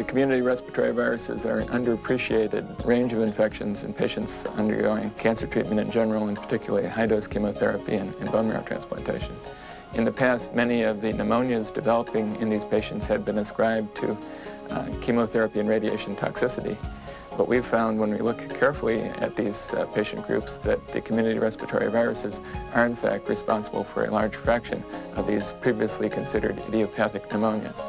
community respiratory viruses are an underappreciated range of infections in patients undergoing cancer treatment in general, and particularly high-dose chemotherapy and bone marrow transplantation. In the past, many of the pneumonias developing in these patients had been ascribed to chemotherapy and radiation toxicity. But we've found when we look carefully at these patient groups that the community respiratory viruses are in fact responsible for a large fraction of these previously considered idiopathic pneumonias.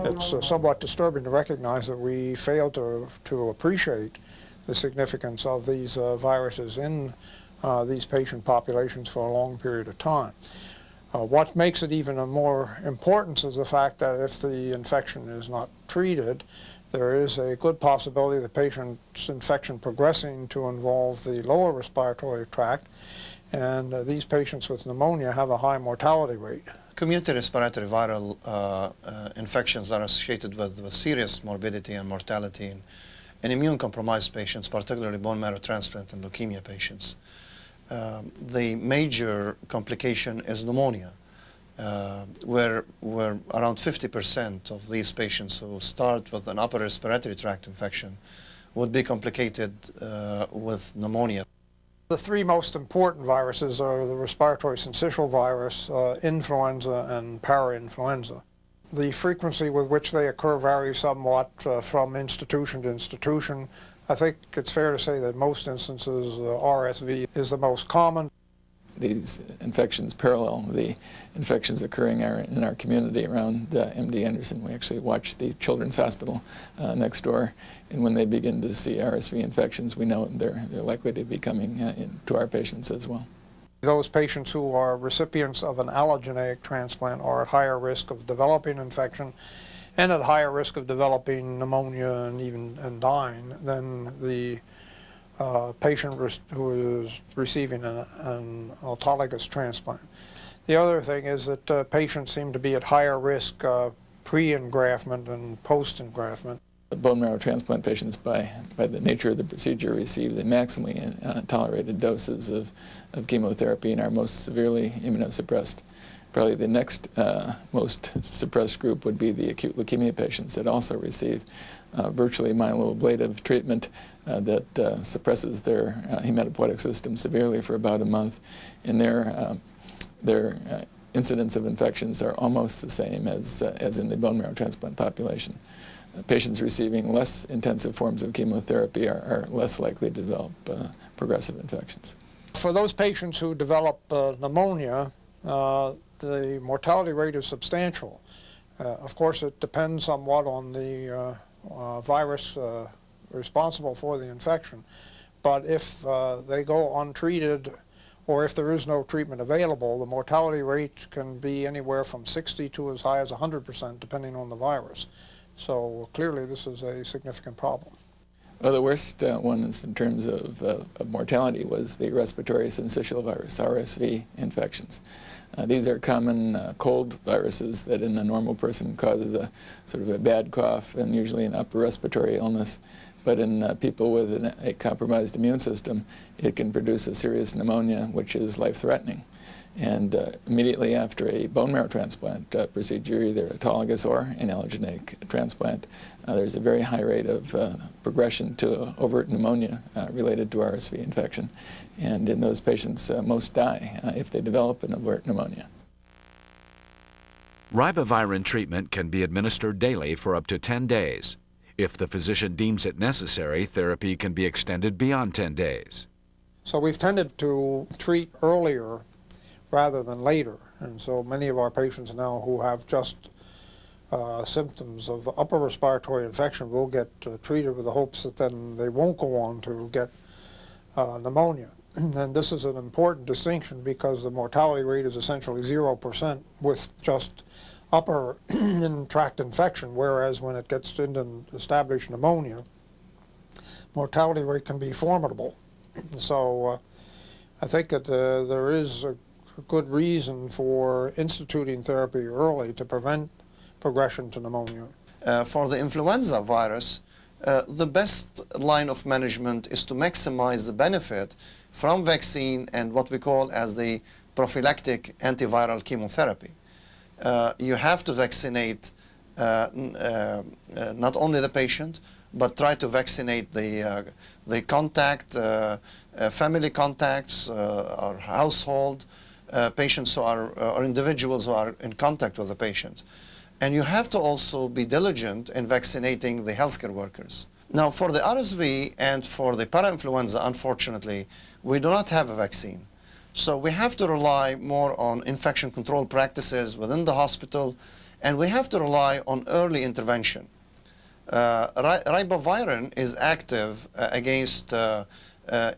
It's somewhat disturbing to recognize that we fail to appreciate the significance of these viruses in these patient populations for a long period of time. What makes it even more important is the fact that if the infection is not treated, there is a good possibility of the patient's infection progressing to involve the lower respiratory tract, and these patients with pneumonia have a high mortality rate. Community respiratory viral infections are associated with serious morbidity and mortality in immune-compromised patients, particularly bone marrow transplant and leukemia patients. The major complication is pneumonia, where around 50% of these patients who start with an upper respiratory tract infection would be complicated with pneumonia. The three most important viruses are the respiratory syncytial virus, influenza, and parainfluenza. The frequency with which they occur varies somewhat from institution to institution. I think it's fair to say that most instances RSV is the most common. These infections parallel the infections occurring in our community around MD Anderson. We actually watch the Children's Hospital next door, and when they begin to see RSV infections, we know they're likely to be coming to our patients as well. Those patients who are recipients of an allogeneic transplant are at higher risk of developing infection and at higher risk of developing pneumonia and even dying than the patient who is receiving an autologous transplant. The other thing is that patients seem to be at higher risk pre-engraftment and post-engraftment. The bone marrow transplant patients, by the nature of the procedure, receive the maximally tolerated doses of chemotherapy and are most severely immunosuppressed. Probably the next most suppressed group would be the acute leukemia patients that also receive virtually myeloablative treatment that suppresses their hematopoietic system severely for about a month, and their incidence of infections are almost the same as in the bone marrow transplant population. Patients receiving less intensive forms of chemotherapy are less likely to develop progressive infections. For those patients who develop pneumonia, the mortality rate is substantial. Of course, it depends somewhat on the virus responsible for the infection, but if they go untreated or if there is no treatment available, the mortality rate can be anywhere from 60 to as high as 100% depending on the virus. So clearly this is a significant problem. Well, the worst one is in terms of mortality was the respiratory syncytial virus, RSV infections. These are common cold viruses that in a normal person causes a sort of a bad cough and usually an upper respiratory illness. But in people with a compromised immune system, it can produce a serious pneumonia, which is life-threatening. And immediately after a bone marrow transplant procedure, either autologous or an allogeneic transplant, there's a very high rate of progression to overt pneumonia related to RSV infection. And in those patients, most die if they develop an overt pneumonia. Ribavirin treatment can be administered daily for up to 10 days. If the physician deems it necessary, therapy can be extended beyond 10 days. So we've tended to treat earlier rather than later. And so many of our patients now who have just symptoms of upper respiratory infection will get treated with the hopes that then they won't go on to get pneumonia. And this is an important distinction because the mortality rate is essentially 0% with just upper tract infection, whereas when it gets into established pneumonia, mortality rate can be formidable. So I think that there is a good reason for instituting therapy early to prevent progression to pneumonia. For the influenza virus, the best line of management is to maximize the benefit from vaccine and what we call as the prophylactic antiviral chemotherapy. You have to vaccinate not only the patient, but try to vaccinate the contact, family contacts, or household patients who are, or individuals who are in contact with the patient. And you have to also be diligent in vaccinating the healthcare workers. Now, for the RSV and for the parainfluenza, unfortunately, we do not have a vaccine. So we have to rely more on infection control practices within the hospital, and we have to rely on early intervention. Ribavirin is active against,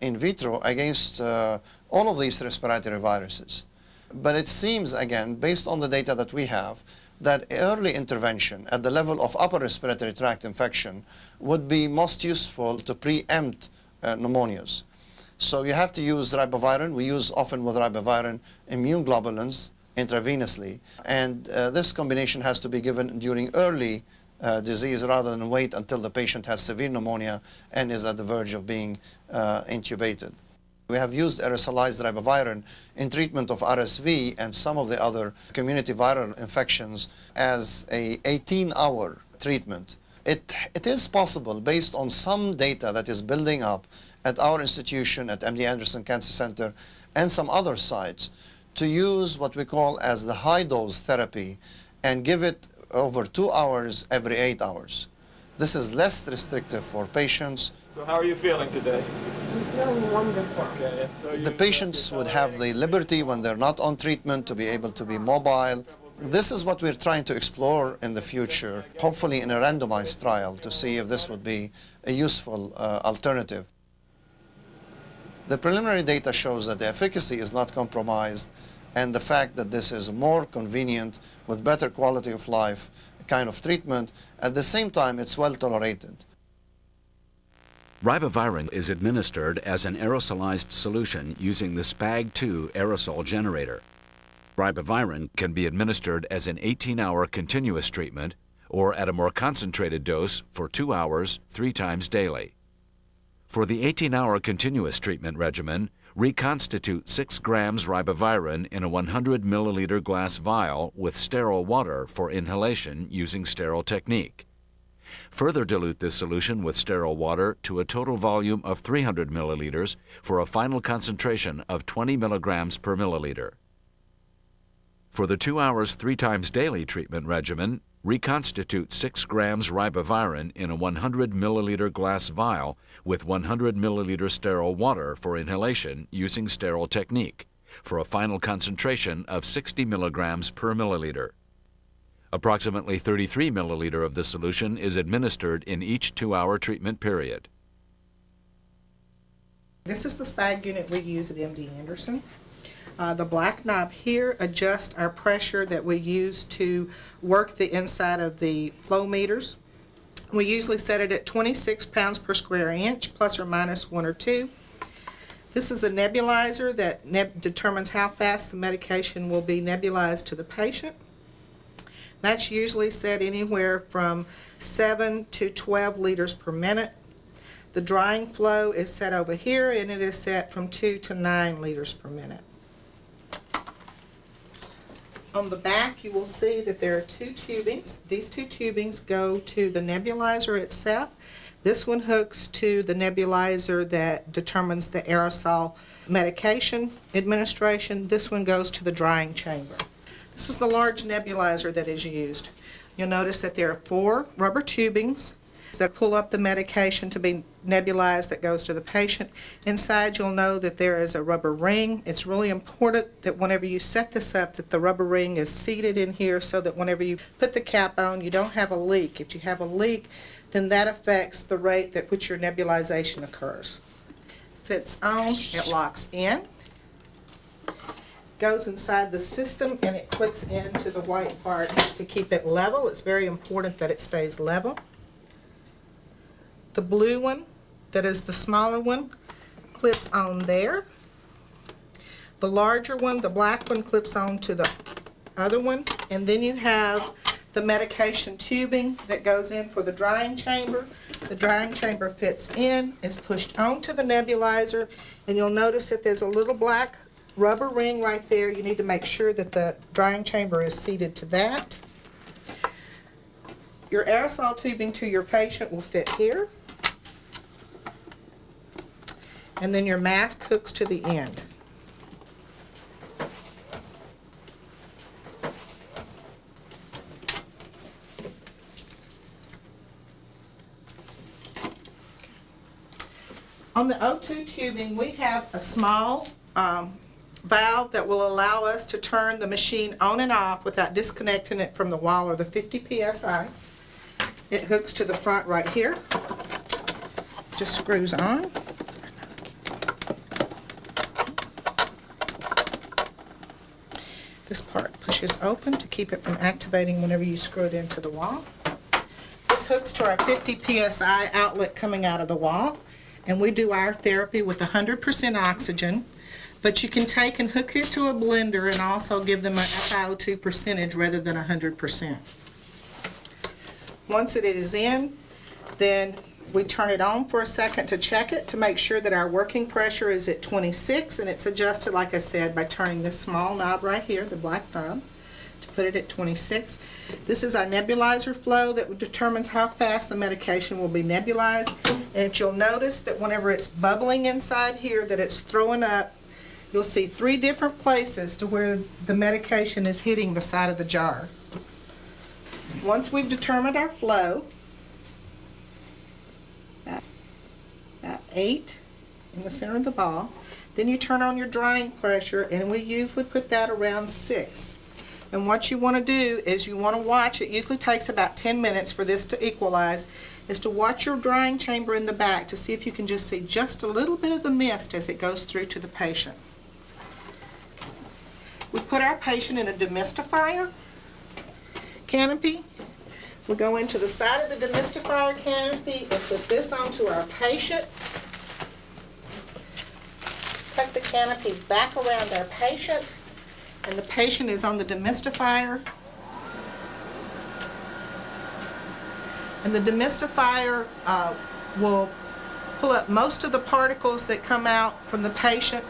in vitro, against all of these respiratory viruses. But it seems, again, based on the data that we have, that early intervention at the level of upper respiratory tract infection would be most useful to preempt pneumonias. So you have to use ribavirin. We use often with ribavirin immune globulins intravenously, and this combination has to be given during early disease rather than wait until the patient has severe pneumonia and is at the verge of being intubated. We have used aerosolized ribavirin in treatment of RSV and some of the other community viral infections as a 18-hour treatment. It is possible, based on some data that is building up at our institution, at MD Anderson Cancer Center, and some other sites, to use what we call as the high-dose therapy and give it over 2 hours every 8 hours. This is less restrictive for patients. So how are you feeling today? I'm feeling wonderful. Okay. So The patients would have the liberty when they're not on treatment to be able to be mobile. This is what we're trying to explore in the future, hopefully in a randomized trial, to see if this would be a useful alternative. The preliminary data shows that the efficacy is not compromised, and the fact that this is more convenient with better quality of life kind of treatment, at the same time it's well tolerated. Ribavirin is administered as an aerosolized solution using the SPAG-2 aerosol generator. Ribavirin can be administered as an 18-hour continuous treatment or at a more concentrated dose for 2 hours, 3 times daily. For the 18-hour continuous treatment regimen, reconstitute 6 grams ribavirin in a 100 milliliter glass vial with sterile water for inhalation using sterile technique. Further dilute this solution with sterile water to a total volume of 300 milliliters for a final concentration of 20 milligrams per milliliter. For the 2 hours 3 times daily treatment regimen, reconstitute 6 grams ribavirin in a 100 milliliter glass vial with 100 milliliter sterile water for inhalation using sterile technique for a final concentration of 60 milligrams per milliliter. Approximately 33 milliliter of the solution is administered in each 2-hour treatment period. This is the SPAG unit we use at MD Anderson. The black knob here adjusts our pressure that we use to work the inside of the flow meters. We usually set it at 26 pounds per square inch, plus or minus 1 or 2. This is a nebulizer that determines how fast the medication will be nebulized to the patient. That's usually set anywhere from 7 to 12 liters per minute. The drying flow is set over here, and it is set from 2 to 9 liters per minute. On the back, you will see that there are 2 tubings. These 2 tubings go to the nebulizer itself. This one hooks to the nebulizer that determines the aerosol medication administration. This one goes to the drying chamber. This is the large nebulizer that is used. You'll notice that there are 4 rubber tubings that pull up the medication to be nebulized that goes to the patient. Inside, you'll know that there is a rubber ring. It's really important that whenever you set this up, that the rubber ring is seated in here so that whenever you put the cap on, you don't have a leak. If you have a leak, then that affects the rate at which your nebulization occurs. If it's on, it locks in, goes inside the system, and it clicks into the white part to keep it level. It's very important that it stays level. The blue one, that is the smaller one, clips on there. The larger one, the black one, clips on to the other one. And then you have the medication tubing that goes in for the drying chamber. The drying chamber fits in, is pushed onto the nebulizer, and you'll notice that there's a little black rubber ring right there. You need to make sure that the drying chamber is seated to that. Your aerosol tubing to your patient will fit here. And then your mask hooks to the end. On the O2 tubing, we have a small valve that will allow us to turn the machine on and off without disconnecting it from the wall or the 50 psi. It hooks to the front right here. Just screws on. This part pushes open to keep it from activating whenever you screw it into the wall. This hooks to our 50 psi outlet coming out of the wall. And we do our therapy with 100% oxygen, but you can take and hook it to a blender and also give them a FiO2 percentage rather than 100%. Once it is in, then we turn it on for a second to check it to make sure that our working pressure is at 26, and it's adjusted, like I said, by turning this small knob right here, the black knob, to put it at 26. This is our nebulizer flow that determines how fast the medication will be nebulized. And if you'll notice that whenever it's bubbling inside here, that it's throwing up, you'll see 3 different places to where the medication is hitting the side of the jar. Once we've determined our flow, about 8 in the center of the ball, then you turn on your drying pressure, and we usually put that around 6. And what you want to do is you want to watch, it usually takes about 10 minutes for this to equalize, is to watch your drying chamber in the back to see if you can just see just a little bit of the mist as it goes through to the patient. We put our patient in a demystifier canopy. We go into the side of the demystifier canopy and put this onto our patient. Tuck the canopy back around our patient. And the patient is on the demystifier. And the demystifier will pull up most of the particles that come out from the patient.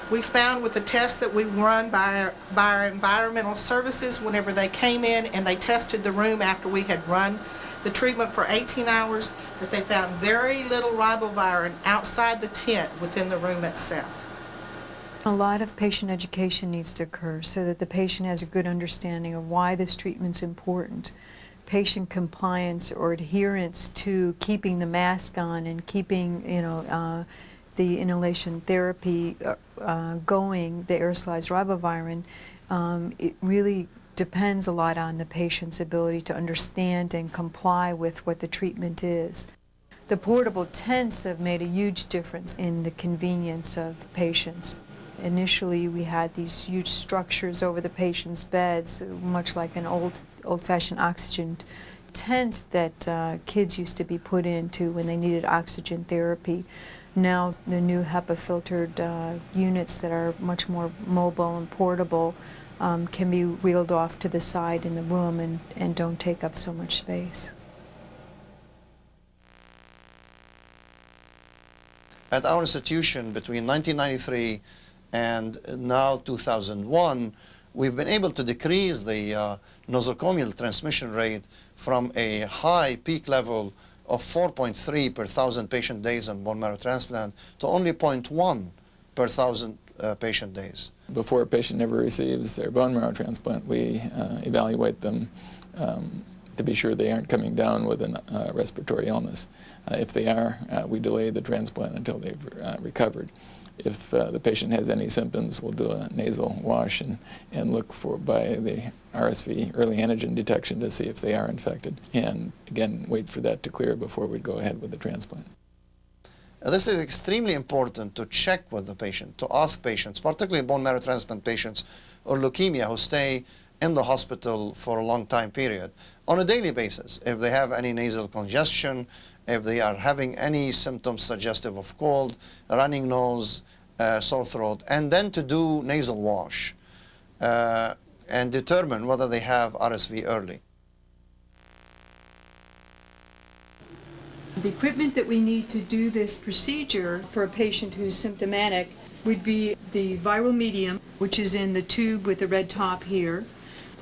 We found with the test that we run by our environmental services, whenever they came in and they tested the room after we had run the treatment for 18 hours, that they found very little ribavirin outside the tent within the room itself. A lot of patient education needs to occur so that the patient has a good understanding of why this treatment's important. Patient compliance or adherence to keeping the mask on and keeping, the inhalation therapy going, the aerosolized ribavirin, it really depends a lot on the patient's ability to understand and comply with what the treatment is. The portable tents have made a huge difference in the convenience of patients. Initially, we had these huge structures over the patient's beds, much like an old-fashioned oxygen tent that kids used to be put into when they needed oxygen therapy. Now, the new HEPA-filtered units that are much more mobile and portable can be wheeled off to the side in the room and don't take up so much space. At our institution, between 1993 and now 2001, we've been able to decrease the nosocomial transmission rate from a high peak level of 4.3 per 1,000 patient days on bone marrow transplant to only 0.1 per 1,000 patient days. Before a patient ever receives their bone marrow transplant, we evaluate them to be sure they aren't coming down with a respiratory illness. If they are, we delay the transplant until they've recovered. If the patient has any symptoms, we'll do a nasal wash and look for by the RSV early antigen detection to see if they are infected. And again, wait for that to clear before we go ahead with the transplant. This is extremely important to check with the patient, to ask patients, particularly bone marrow transplant patients or leukemia who stay in the hospital for a long time period, on a daily basis, if they have any nasal congestion, if they are having any symptoms suggestive of cold, running nose, sore throat, and then to do nasal wash and determine whether they have RSV early. The equipment that we need to do this procedure for a patient who's symptomatic would be the viral medium, which is in the tube with the red top here,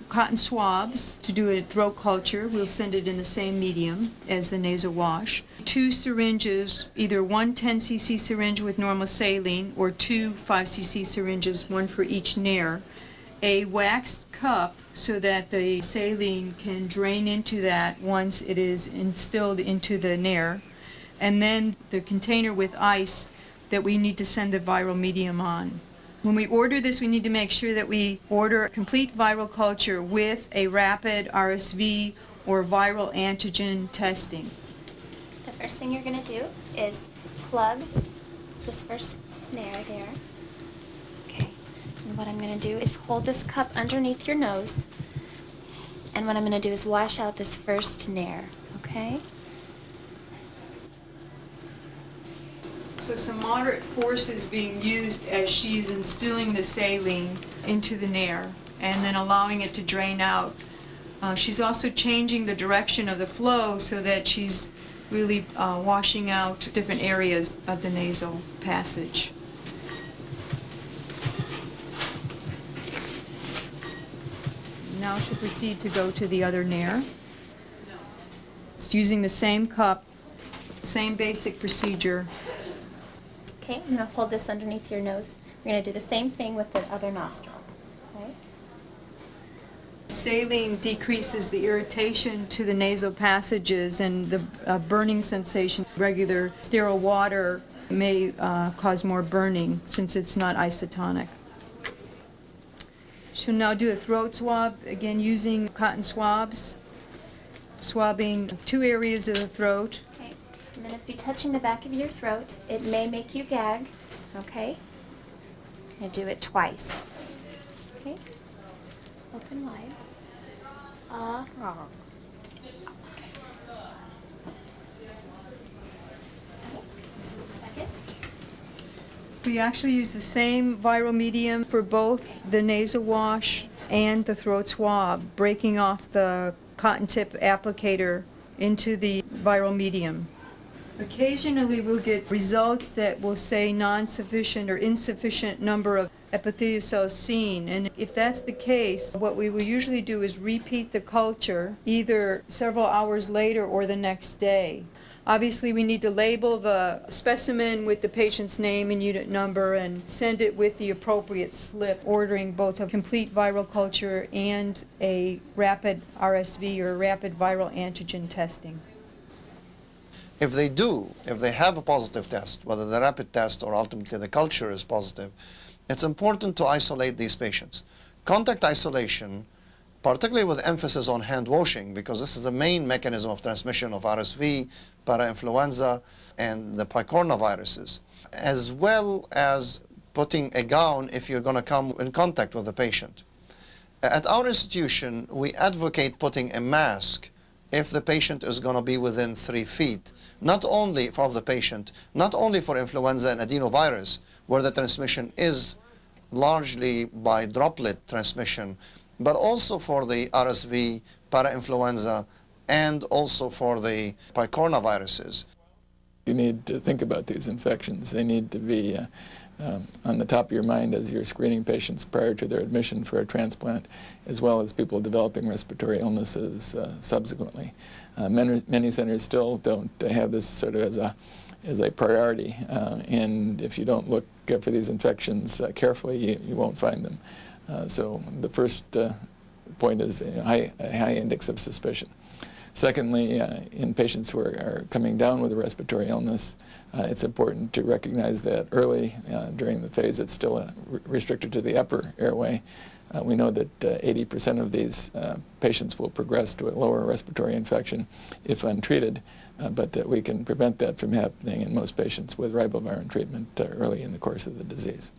cotton swabs to do a throat culture. We'll send it in the same medium as the nasal wash. 2 syringes, either one 10 cc syringe with normal saline or 2 5 cc syringes, one for each nair. A waxed cup so that the saline can drain into that once it is instilled into the nair. And then the container with ice that we need to send the viral medium on. When we order this, we need to make sure that we order a complete viral culture with a rapid RSV or viral antigen testing. The first thing you're going to do is plug this first nair there. Okay. And what I'm going to do is hold this cup underneath your nose. And what I'm going to do is wash out this first nair. Okay? So some moderate force is being used as she's instilling the saline into the nair and then allowing it to drain out. She's also changing the direction of the flow so that she's really washing out different areas of the nasal passage. Now she'll proceed to go to the other nair. It's using the same cup, same basic procedure. Okay, I'm going to hold this underneath your nose. We're going to do the same thing with the other nostril. Okay? Saline decreases the irritation to the nasal passages and the burning sensation. Regular sterile water may cause more burning since it's not isotonic. She'll now do a throat swab, again using cotton swabs, swabbing 2 areas of the throat. Okay. I'm going to be touching the back of your throat. It may make you gag. Okay? I'm going to do it twice. Okay? Open wide. This is the second. We actually use the same viral medium for both the nasal wash and the throat swab, breaking off the cotton tip applicator into the viral medium. Occasionally we'll get results that will say non-sufficient or insufficient number of epithelial cells seen, and if that's the case, what we will usually do is repeat the culture either several hours later or the next day. Obviously, we need to label the specimen with the patient's name and unit number and send it with the appropriate slip, ordering both a complete viral culture and a rapid RSV or rapid viral antigen testing. If they have a positive test, whether the rapid test or ultimately the culture is positive, it's important to isolate these patients. Contact isolation, particularly with emphasis on hand washing, because this is the main mechanism of transmission of RSV, parainfluenza, and the picornaviruses, as well as putting a gown if you're going to come in contact with the patient. At our institution, we advocate putting a mask if the patient is going to be within 3 feet, not only of the patient, not only for influenza and adenovirus, where the transmission is largely by droplet transmission, but also for the RSV, parainfluenza, and also for the picornaviruses. You need to think about these infections. They need to be on the top of your mind as you're screening patients prior to their admission for a transplant, as well as people developing respiratory illnesses subsequently. Many centers still don't have this sort of as a priority, and if you don't look for these infections carefully, you won't find them. So the first point is a high index of suspicion. Secondly, in patients who are coming down with a respiratory illness, it's important to recognize that early during the phase it's still restricted to the upper airway. We know that 80% of these patients will progress to a lower respiratory infection if untreated, but that we can prevent that from happening in most patients with ribavirin treatment early in the course of the disease.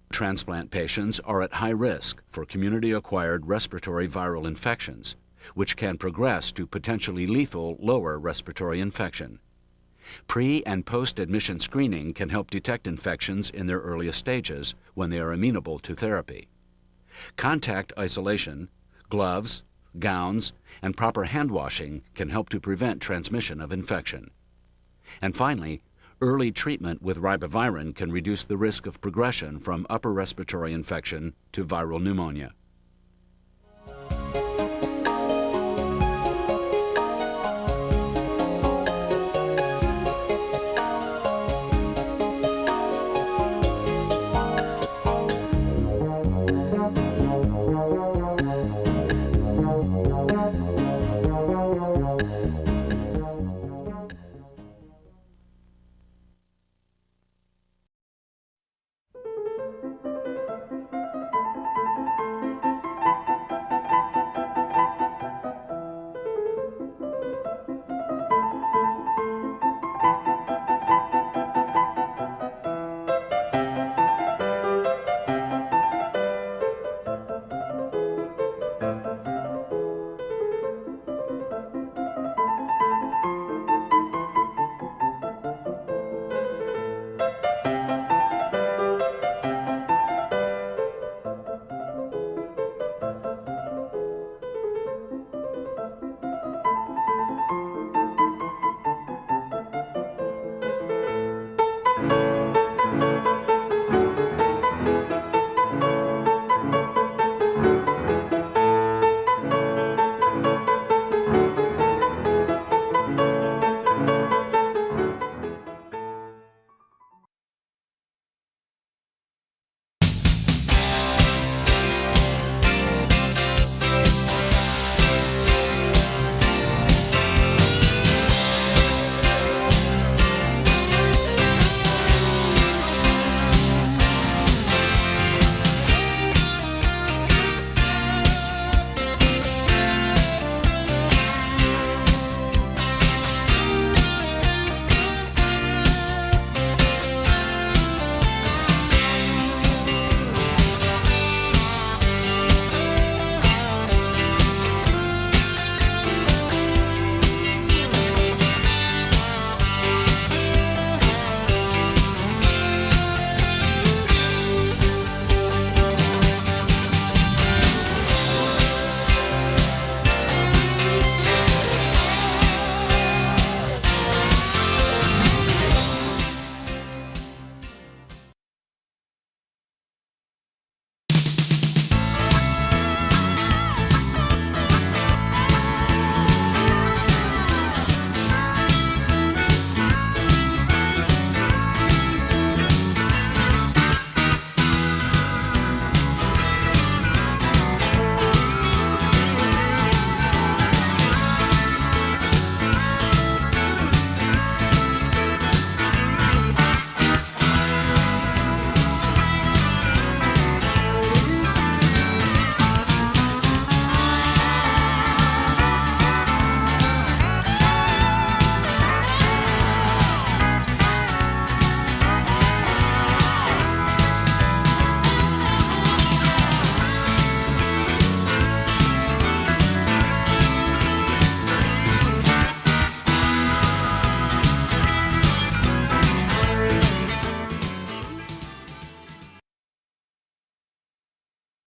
Transplant patients are at high risk for community-acquired respiratory viral infections, which can progress to potentially lethal lower respiratory infection. Pre- and post-admission screening can help detect infections in their earliest stages when they are amenable to therapy. Contact isolation, gloves, gowns, and proper hand washing can help to prevent transmission of infection. And finally, early treatment with ribavirin can reduce the risk of progression from upper respiratory infection to viral pneumonia.